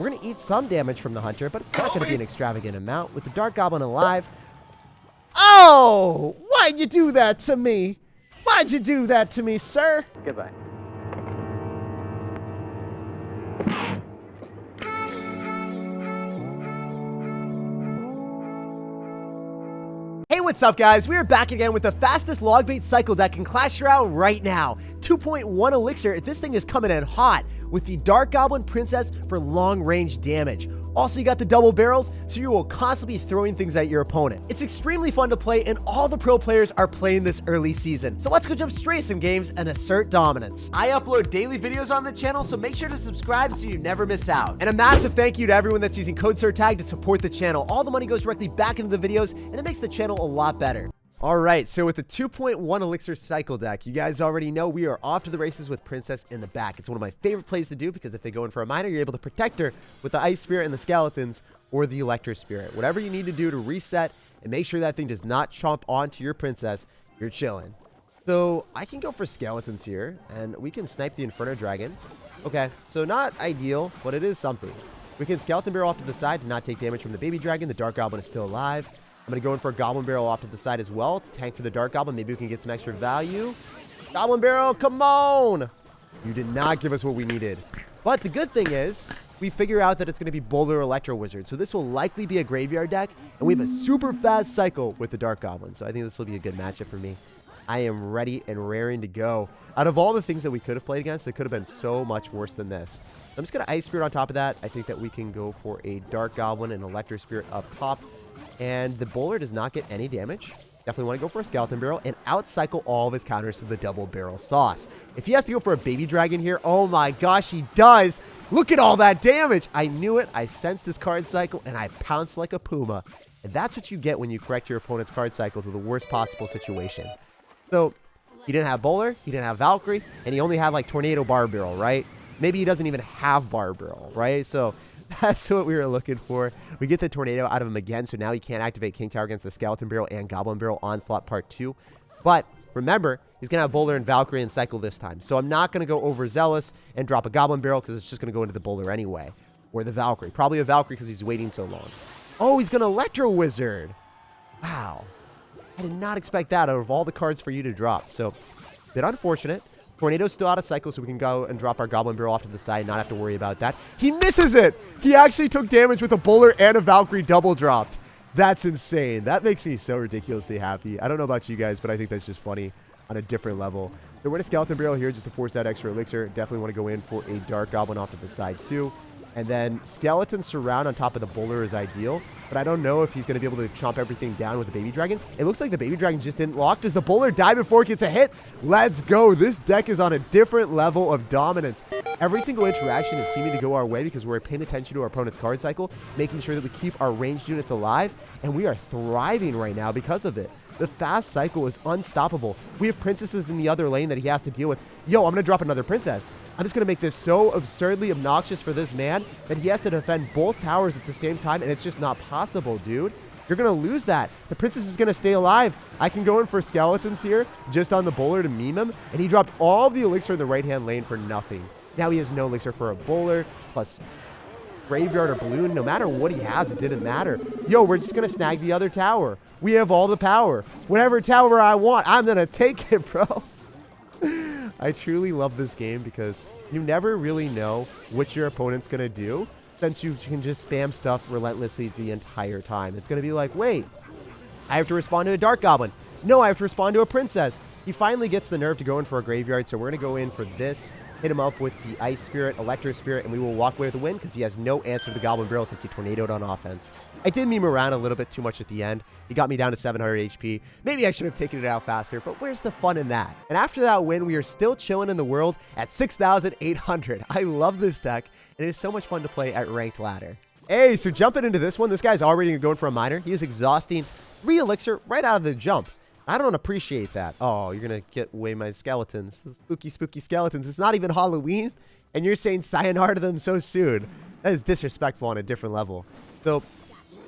We're going to eat some damage from the Hunter, but it's not going to be an extravagant amount. With the Dark Goblin alive... Oh! Why'd you do that to me? Why'd you do that to me, sir? Goodbye. Hey, what's up, guys? We are back again with the fastest log bait cycle deck in Clash Royale right now. 2.1 Elixir. This thing is coming in hot with the Dark Goblin Princess for long-range damage. Also, you got the double barrels, so you will constantly be throwing things at your opponent. It's extremely fun to play, and all the pro players are playing this early season. So let's go jump straight to some games and assert dominance. I upload daily videos on the channel, so make sure to subscribe so you never miss out. And a massive thank you to everyone that's using code SirTag to support the channel. All the money goes directly back into the videos, and it makes the channel a lot better. Alright, so with the 2.1 Elixir cycle deck, you guys already know we are off to the races with Princess in the back. It's one of my favorite plays to do because if they go in for a minor, you're able to protect her with the Ice Spirit and the Skeletons or the Electro Spirit. Whatever you need to do to reset and make sure that thing does not chomp onto your Princess, you're chilling. So I can go for Skeletons here, and we can snipe the Inferno Dragon. Okay, so not ideal, but it is something. We can Skeleton Barrel off to the side to not take damage from the Baby Dragon. The Dark Goblin is still alive. I'm going to go in for a Goblin Barrel off to the side as well to tank for the Dark Goblin. Maybe we can get some extra value. Goblin Barrel, come on! You did not give us what we needed. But the good thing is, we figure out that it's going to be Boulder Electro Wizard. So this will likely be a graveyard deck. And we have a super fast cycle with the Dark Goblin. So I think this will be a good matchup for me. I am ready and raring to go. Out of all the things that we could have played against, it could have been so much worse than this. I'm just going to Ice Spirit on top of that. I think that we can go for a Dark Goblin and Electro Spirit up top. And the bowler does not get any damage. Definitely want to go for a Skeleton Barrel and outcycle all of his counters to the double barrel sauce. If he has to go for a Baby Dragon here, oh my gosh, he does. Look at all that damage. I knew it. I sensed this card cycle, and I pounced like a puma. And that's what you get when you correct your opponent's card cycle to the worst possible situation. So he didn't have bowler, he didn't have Valkyrie, and he only had like Tornado Bar Barrel, right? Maybe he doesn't even have Bar Barrel, right? So that's what we were looking for. We get the Tornado out of him again, so now he can't activate King Tower against the Skeleton Barrel and Goblin Barrel Onslaught Part 2. But remember, he's going to have Bowler and Valkyrie and cycle this time. So I'm not going to go overzealous and drop a Goblin Barrel because it's just going to go into the Bowler anyway. Or the Valkyrie. Probably a Valkyrie because he's waiting so long. Oh, he's going to Electro Wizard. Wow. I did not expect that out of all the cards for you to drop. So, a bit unfortunate. Tornado's still out of cycle, so we can go and drop our Goblin Barrel off to the side and not have to worry about that. He misses it! He actually took damage with a Bowler and a Valkyrie double dropped. That's insane. That makes me so ridiculously happy. I don't know about you guys, but I think that's just funny on a different level. So we're in a Skeleton Barrel here just to force that extra elixir. Definitely want to go in for a Dark Goblin off to the side too. And then Skeleton Surround on top of the Bowler is ideal. But I don't know if he's going to be able to chomp everything down with the Baby Dragon. It looks like the Baby Dragon just didn't lock. Does the Bowler die before it gets a hit? Let's go. This deck is on a different level of dominance. Every single interaction is seeming to go our way because we're paying attention to our opponent's card cycle, making sure that we keep our ranged units alive, and we are thriving right now because of it. The fast cycle is unstoppable. We have princesses in the other lane that he has to deal with. Yo, I'm going to drop another princess. I'm just going to make this so absurdly obnoxious for this man that he has to defend both towers at the same time, and it's just not possible, dude. You're going to lose that. The princess is going to stay alive. I can go in for Skeletons here just on the Bowler to meme him, and he dropped all the elixir in the right-hand lane for nothing. Now he has no elixir for a Bowler, plus Graveyard or Balloon. No matter what he has, it didn't matter. Yo, we're just going to snag the other tower. We have all the power. Whatever tower I want, I'm going to take it, bro. I truly love this game because you never really know what your opponent's going to do since you can just spam stuff relentlessly the entire time. It's going to be like, wait, I have to respond to a Dark Goblin. No, I have to respond to a Princess. He finally gets the nerve to go in for a Graveyard, so we're going to go in for this. Hit him up with the Ice Spirit, Electro Spirit, and we will walk away with a win because he has no answer to the Goblin Barrel since he tornadoed on offense. I did meme around a little bit too much at the end. He got me down to 700 HP. Maybe I should have taken it out faster, but where's the fun in that? And after that win, we are still chilling in the world at 6,800. I love this deck, and it is so much fun to play at ranked ladder. Hey, so jumping into this one, this guy's already going for a minor. He is exhausting 3 elixir right out of the jump. I don't appreciate that. Oh, you're going to get away my skeletons. The spooky, spooky skeletons. It's not even Halloween, and you're saying sayonara to them so soon. That is disrespectful on a different level. So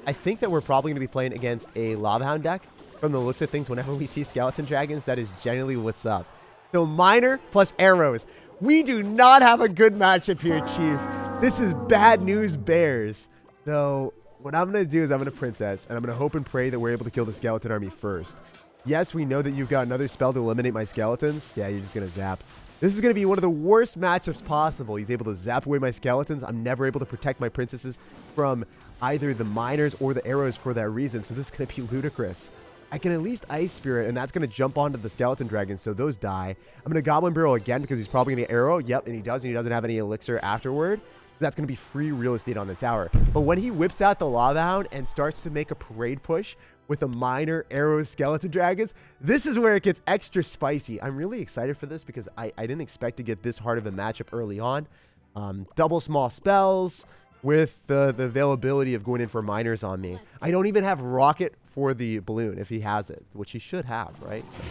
I think that we're probably going to be playing against a Lava Hound deck. From the looks of things, whenever we see skeleton dragons, that is generally what's up. So minor plus arrows. We do not have a good matchup here, Chief. This is bad news bears. So what I'm going to do is I'm going to princess, and I'm going to hope and pray that we're able to kill the skeleton army first. Yes, we know that you've got another spell to eliminate my skeletons. Yeah, you're just going to zap. This is going to be one of the worst matchups possible. He's able to zap away my skeletons. I'm never able to protect my princesses from either the miners or the arrows for that reason. So this is going to be ludicrous. I can at least Ice Spirit, and that's going to jump onto the skeleton dragon, so those die. I'm going to Goblin Barrel again because he's probably going to arrow. Yep, and he doesn't have any elixir afterward. That's going to be free real estate on the tower. But when he whips out the Lava Hound and starts to make a parade push with the miner, arrows, skeleton dragons, this is where it gets extra spicy. I'm really excited for this because I didn't expect to get this hard of a matchup early on. Double small spells with the availability of going in for miners on me. I don't even have rocket for the balloon if he has it, which he should have, right? So,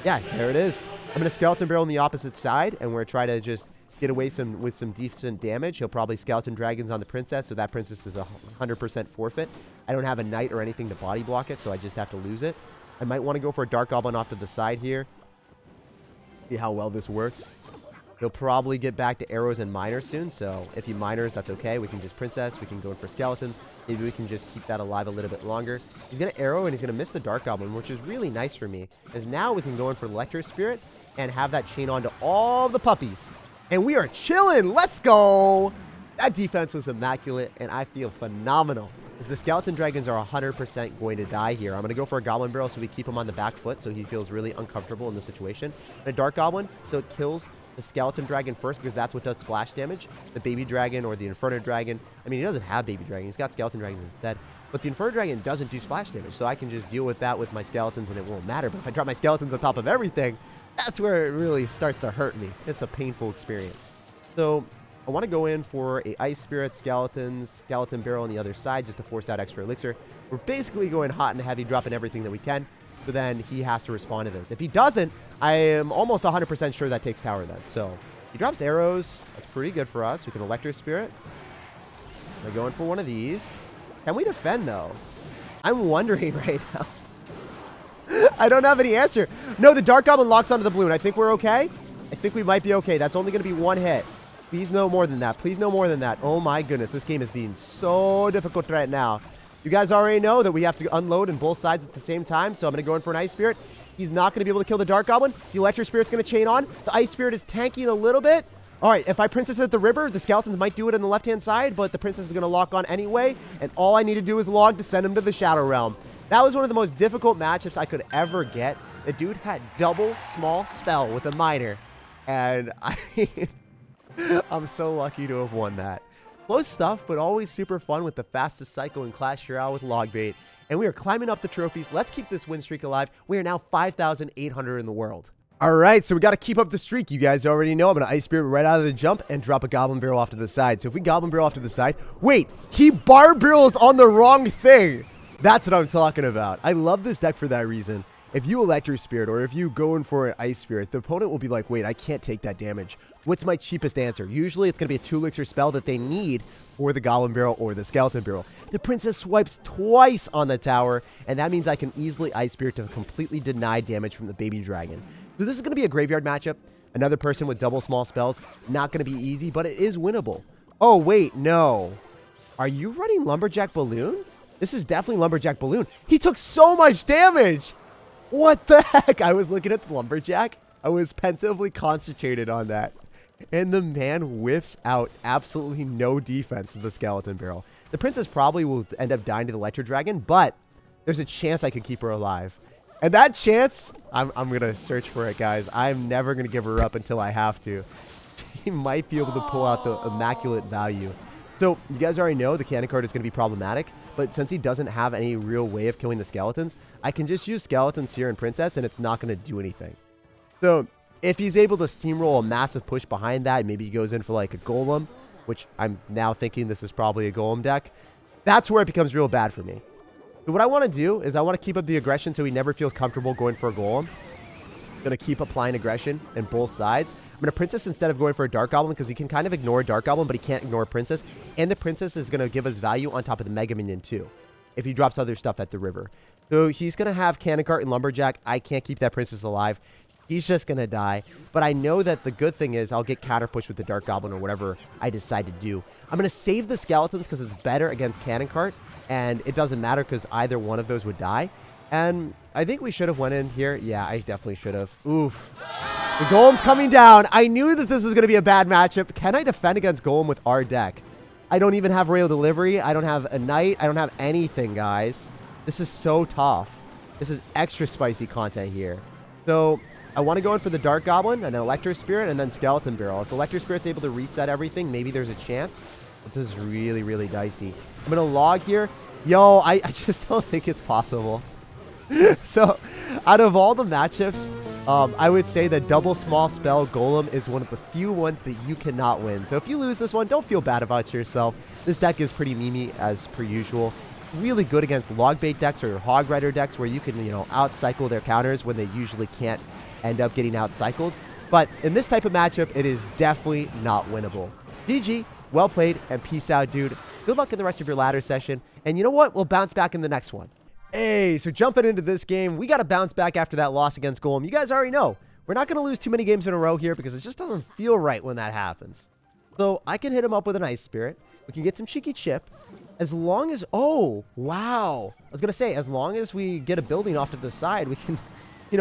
yeah, there it is. I'm going to skeleton barrel on the opposite side, and we're trying to just get away with some decent damage. He'll probably skeleton dragons on the princess, so that princess is a 100% forfeit. I don't have a knight or anything to body block it, so I just have to lose it. I might want to go for a dark goblin off to the side here. See how well this works. He'll probably get back to arrows and miners soon, so if he miners, that's okay. We can just princess. We can go in for skeletons. Maybe we can just keep that alive a little bit longer. He's going to arrow, and he's going to miss the dark goblin, which is really nice for me, as now we can go in for Electro Spirit and have that chain on to all the puppies. And we are chilling. Let's go. That defense was immaculate, and I feel phenomenal. As the skeleton dragons are 100% going to die here. I'm going to go for a goblin barrel so we keep him on the back foot so he feels really uncomfortable in this situation. And a dark goblin so it kills the skeleton dragon first because that's what does splash damage. The baby dragon or the inferno dragon. I mean, he doesn't have baby dragon. He's got skeleton dragons instead. But the inferno dragon doesn't do splash damage, so I can just deal with that with my skeletons and it won't matter. But if I drop my skeletons on top of everything, that's where it really starts to hurt me. It's a painful experience. So I want to go in for a Ice Spirit, skeleton barrel on the other side just to force out extra elixir. We're basically going hot and heavy, dropping everything that we can. So then he has to respond to this. If he doesn't, I am almost 100% sure that takes tower then. So he drops arrows. That's pretty good for us. We can Electro Spirit. We're going for one of these. Can we defend though? I'm wondering right now. I don't have any answer. No, the Dark Goblin locks onto the balloon. I think we're okay. I think we might be okay. That's only going to be one hit. Please no more than that. Please no more than that. Oh my goodness. This game is being so difficult right now. You guys already know that we have to unload on both sides at the same time. So I'm going to go in for an Ice Spirit. He's not going to be able to kill the Dark Goblin. The Electro Spirit's going to chain on. The Ice Spirit is tanking a little bit. All right, if I princess at the river, the skeletons might do it on the left-hand side, but the princess is going to lock on anyway. And all I need to do is log to send him to the Shadow Realm. That was one of the most difficult matchups I could ever get. The dude had double small spell with a miner. And I'm so lucky to have won that. Close stuff, but always super fun with the fastest cycle in Clash Royale with Logbait. And we are climbing up the trophies. Let's keep this win streak alive. We are now 5,800 in the world. All right, so we got to keep up the streak. You guys already know I'm going to Ice Spirit right out of the jump and drop a Goblin Barrel off to the side. So if we Goblin Barrel off to the side... Wait, he bar barrels on the wrong thing. That's what I'm talking about. I love this deck for that reason. If you Electro Spirit or if you go in for an Ice Spirit, the opponent will be like, wait, I can't take that damage. What's my cheapest answer? Usually it's going to be a 2 elixir spell that they need for the Goblin Barrel or the Skeleton Barrel. The Princess swipes twice on the tower, and that means I can easily Ice Spirit to completely deny damage from the Baby Dragon. So this is going to be a graveyard matchup. Another person with double small spells. Not going to be easy, but it is winnable. Oh, wait, no. Are you running Lumberjack Balloon? This is definitely Lumberjack Balloon. He took so much damage. What the heck? I was looking at the Lumberjack. I was pensively concentrated on that. And the man whips out absolutely no defense to the Skeleton Barrel. The Princess probably will end up dying to the Electro Dragon, but there's a chance I could keep her alive. And that chance, I'm going to search for it, guys. I'm never going to give her up until I have to. He might be able to pull out the immaculate value. So you guys already know the cannon card is going to be problematic, but since he doesn't have any real way of killing the skeletons, I can just use skeletons here and Princess, and it's not going to do anything. So if he's able to steamroll a massive push behind that, maybe he goes in for like a golem, which I'm now thinking this is probably a golem deck, that's where it becomes real bad for me. So what I want to do is I want to keep up the aggression so he never feels comfortable going for a golem. I'm going to keep applying aggression on both sides. I'm going to Princess instead of going for a Dark Goblin because he can kind of ignore a Dark Goblin, but he can't ignore a Princess. And the Princess is going to give us value on top of the Mega Minion too, if he drops other stuff at the river. So he's going to have Cannon Cart and Lumberjack. I can't keep that Princess alive. He's just going to die. But I know that the good thing is I'll get counter push with the Dark Goblin or whatever I decide to do. I'm going to save the skeletons because it's better against Cannon Cart. And it doesn't matter because either one of those would die. And I think we should have went in here. Yeah, I definitely should have. Oof. The Golem's coming down. I knew that this was going to be a bad matchup. Can I defend against Golem with our deck? I don't even have Royal Delivery. I don't have a Knight. I don't have anything, guys. This is so tough. This is extra spicy content here. So I want to go in for the Dark Goblin and an Electro Spirit and then Skeleton Barrel. If the Electro Spirit's able to reset everything, maybe there's a chance. But this is really, really dicey. I'm going to log here. Yo, I just don't think it's possible. So out of all the matchups, I would say that double small spell Golem is one of the few ones that you cannot win. So if you lose this one, don't feel bad about yourself. This deck is pretty memey as per usual. Really good against log bait decks or your hog rider decks where you can, outcycle their counters when they usually can't end up getting outcycled. But in this type of matchup, it is definitely not winnable. GG, well played, and peace out, dude. Good luck in the rest of your ladder session. And you know what? We'll bounce back in the next one. Hey, so jumping into this game, we got to bounce back after that loss against Golem. You guys already know, we're not going to lose too many games in a row here because it just doesn't feel right when that happens. So I can hit him up with an Ice Spirit. We can get some cheeky chip. As long as, oh, wow. I was going to say, as long as we get a building off to the side, we can,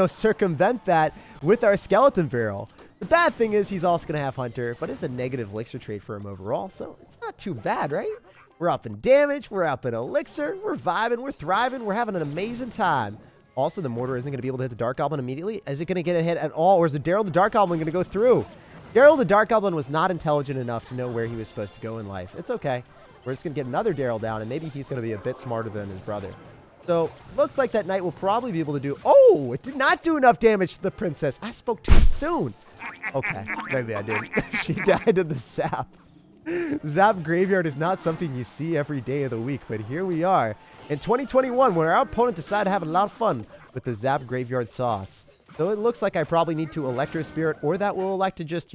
circumvent that with our Skeleton Barrel. The bad thing is he's also going to have Hunter, but it's a negative elixir trade for him overall, so it's not too bad, right? We're up in damage. We're up in elixir. We're vibing. We're thriving. We're having an amazing time. Also, the mortar isn't going to be able to hit the Dark Goblin immediately. Is it going to get a hit at all, or is Daryl the Dark Goblin going to go through? Daryl the Dark Goblin was not intelligent enough to know where he was supposed to go in life. It's okay. We're just going to get another Daryl down, and maybe he's going to be a bit smarter than his brother. So, looks like that Knight will probably be able to do... Oh, it did not do enough damage to the Princess. I spoke too soon. Okay, maybe I did. She died of the sap. Zap Graveyard is not something you see every day of the week, but here we are in 2021 where our opponent decided to have a lot of fun with the Zap Graveyard sauce. So it looks like I probably need to Electro Spirit, or that will elect to just,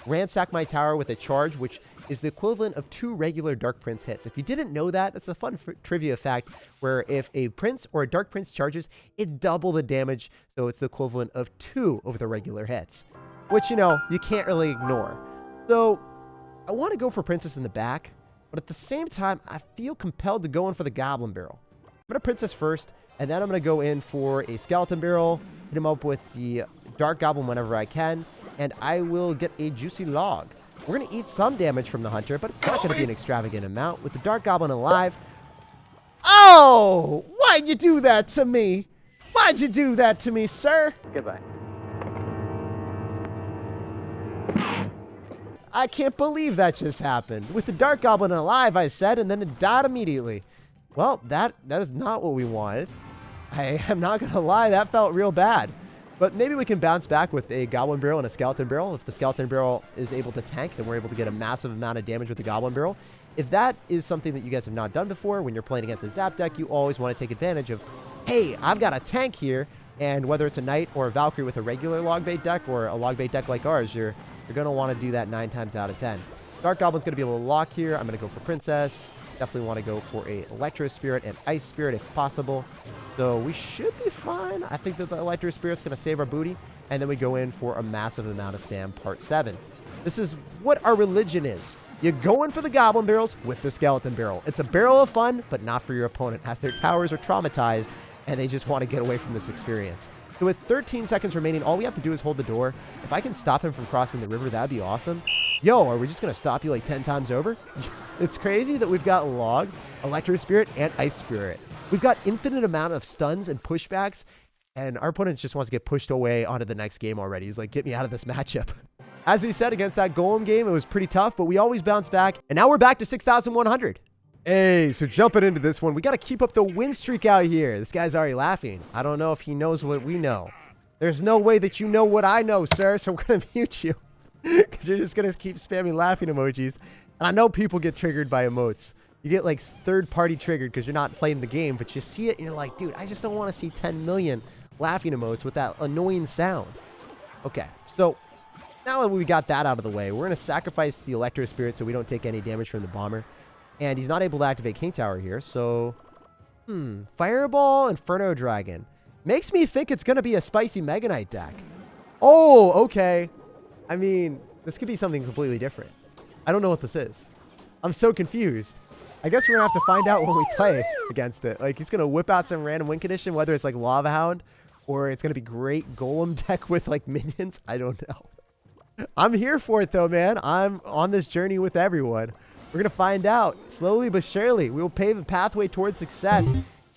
ransack my tower with a charge, which is the equivalent of 2 regular Dark Prince hits. If you didn't know that, that's a fun trivia fact where if a Prince or a Dark Prince charges, it's double the damage, so it's the equivalent of 2 of the regular hits, which, you can't really ignore. So I want to go for Princess in the back, but at the same time, I feel compelled to go in for the Goblin Barrel. I'm going to Princess first, and then I'm going to go in for a Skeleton Barrel, hit him up with the Dark Goblin whenever I can, and I will get a Juicy Log. We're going to eat some damage from the Hunter, but it's not going to be an extravagant amount. With the Dark Goblin alive... Oh! Why'd you do that to me? Why'd you do that to me, sir? Goodbye. I can't believe that just happened. With the Dark Goblin alive, I said, and then it died immediately. Well, that is not what we wanted. I am not going to lie, that felt real bad. But maybe we can bounce back with a Goblin Barrel and a Skeleton Barrel. If the Skeleton Barrel is able to tank, then we're able to get a massive amount of damage with the Goblin Barrel. If that is something that you guys have not done before, when you're playing against a Zap deck, you always want to take advantage of, hey, I've got a tank here, and whether it's a Knight or a Valkyrie with a regular log bait deck or a log bait deck like ours, you're going to want to do that 9 times out of 10. Dark Goblin's going to be able to lock here. I'm going to go for Princess. Definitely want to go for a Electro Spirit and Ice Spirit if possible. So we should be fine. I think that the Electro Spirit's going to save our booty. And then we go in for a massive amount of spam, part 7. This is what our religion is. You go in for the Goblin Barrels with the Skeleton Barrel. It's a barrel of fun, but not for your opponent, as their towers are traumatized and they just want to get away from this experience. So with 13 seconds remaining, all we have to do is hold the door. If I can stop him from crossing the river, that'd be awesome. Yo, are we just going to stop you like 10 times over? It's crazy that we've got Log, Electro Spirit, and Ice Spirit. We've got infinite amount of stuns and pushbacks, and our opponent just wants to get pushed away onto the next game already. He's like, get me out of this matchup. As we said, against that Golem game, it was pretty tough, but we always bounce back, and now we're back to 6,100. Hey, so jumping into this one, we got to keep up the win streak out here. This guy's already laughing. I don't know if he knows what we know. There's no way that you know what I know, sir, so we're going to mute you because you're just going to keep spamming laughing emojis. And I know people get triggered by emotes. You get like third-party triggered because you're not playing the game, but you see it and you're like, dude, I just don't want to see 10 million laughing emotes with that annoying sound. Okay, so now that we got that out of the way, we're going to sacrifice the Electro Spirit so we don't take any damage from the Bomber. And he's not able to activate King Tower here, so... Fireball, Inferno Dragon. Makes me think it's going to be a spicy Mega Knight deck. Oh, okay. I mean, this could be something completely different. I don't know what this is. I'm so confused. I guess we're going to have to find out when we play against it. Like, he's going to whip out some random win condition, whether it's like Lava Hound or it's going to be great Golem deck with like minions. I don't know. I'm here for it though, man. I'm on this journey with everyone. We're going to find out slowly but surely. We will pave a pathway towards success.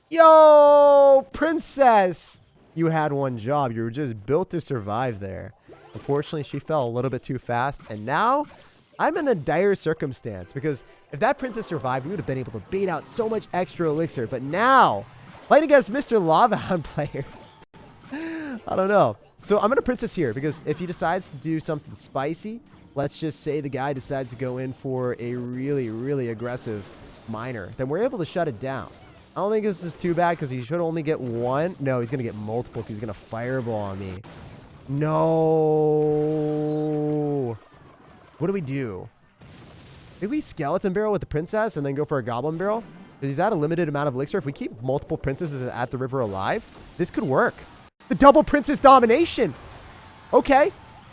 Yo, princess. You had one job. You were just built to survive there. Unfortunately, she fell a little bit too fast. And now I'm in a dire circumstance because if that princess survived, we would have been able to bait out so much extra elixir. But now, playing against Mr. Lava Hound player, I don't know. So I'm going to princess here because if he decides to do something spicy, let's just say the guy decides to go in for a really, really aggressive miner, then we're able to shut it down. I don't think this is too bad because he should only get one. No, he's going to get multiple because he's going to fireball on me. No. What do we do? Maybe we skeleton barrel with the princess and then go for a goblin barrel? Because he's at a limited amount of elixir. If we keep multiple princesses at the river alive, this could work. The double princess domination. Okay.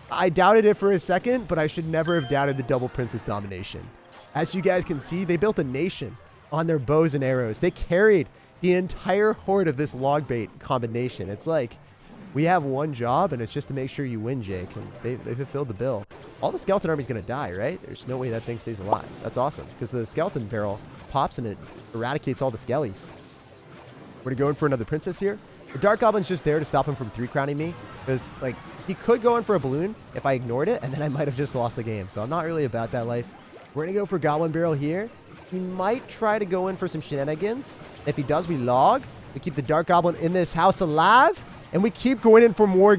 I doubted it for a second, but I should never have doubted the double princess domination. As you guys can see, they built a nation on their bows and arrows. They carried the entire horde of this log bait combination. It's like we have one job, and it's just to make sure you win, Jake. And they fulfilled the bill. All the skeleton army's going to die, right? There's no way that thing stays alive. That's awesome, because the skeleton barrel pops and it eradicates all the skellies. We're going to go in for another princess here. The Dark Goblin's just there to stop him from 3-crowning me, because like he could go in for a balloon if I ignored it, and then I might have just lost the game. So I'm not really about that life. We're going to go for Goblin Barrel here. He might try to go in for some shenanigans. If he does, we log. We keep the Dark Goblin in this house alive, and we keep going in for more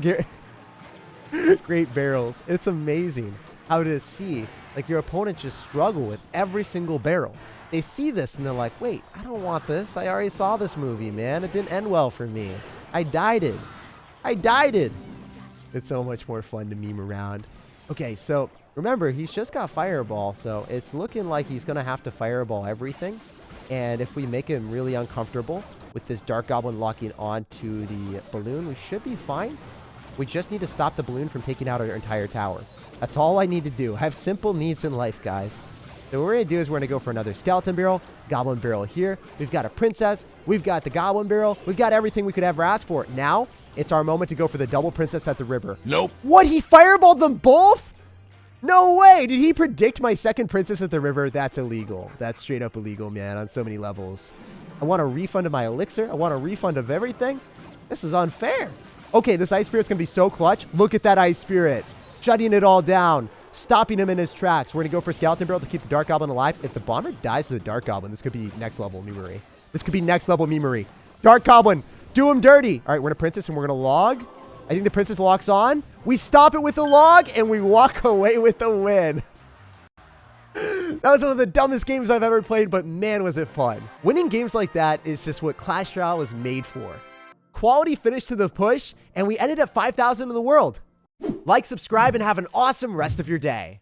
great barrels. It's amazing how to see like your opponent just struggle with every single barrel. They see this and they're like, wait, I don't want this. I already saw this movie, man. It didn't end well for me. I died it. It's so much more fun to meme around. Okay, so remember, he's just got Fireball, so it's looking like he's going to have to Fireball everything. And if we make him really uncomfortable with this Dark Goblin locking onto the balloon, we should be fine. We just need to stop the balloon from taking out our entire tower. That's all I need to do. I have simple needs in life, guys. So what we're going to do is we're going to go for another skeleton barrel, goblin barrel here. We've got a princess. We've got the goblin barrel. We've got everything we could ever ask for. Now, it's our moment to go for the double princess at the river. Nope. What? He fireballed them both? No way. Did he predict my second princess at the river? That's illegal. That's straight up illegal, man, on so many levels. I want a refund of my elixir. I want a refund of everything. This is unfair. Okay, this ice spirit's going to be so clutch. Look at that ice spirit. Shutting it all down. Stopping him in his tracks. We're going to go for skeleton barrel to keep the Dark Goblin alive. If the bomber dies to the Dark Goblin, this could be next level memery. This could be next level memery. Dark Goblin, do him dirty. All right, we're going to princess and we're going to log. I think the princess locks on. We stop it with the log and we walk away with the win. That was one of the dumbest games I've ever played, but man, was it fun. Winning games like that is just what Clash Royale was made for. Quality finish to the push, and we ended at 5,000 in the world. Like, subscribe, and have an awesome rest of your day.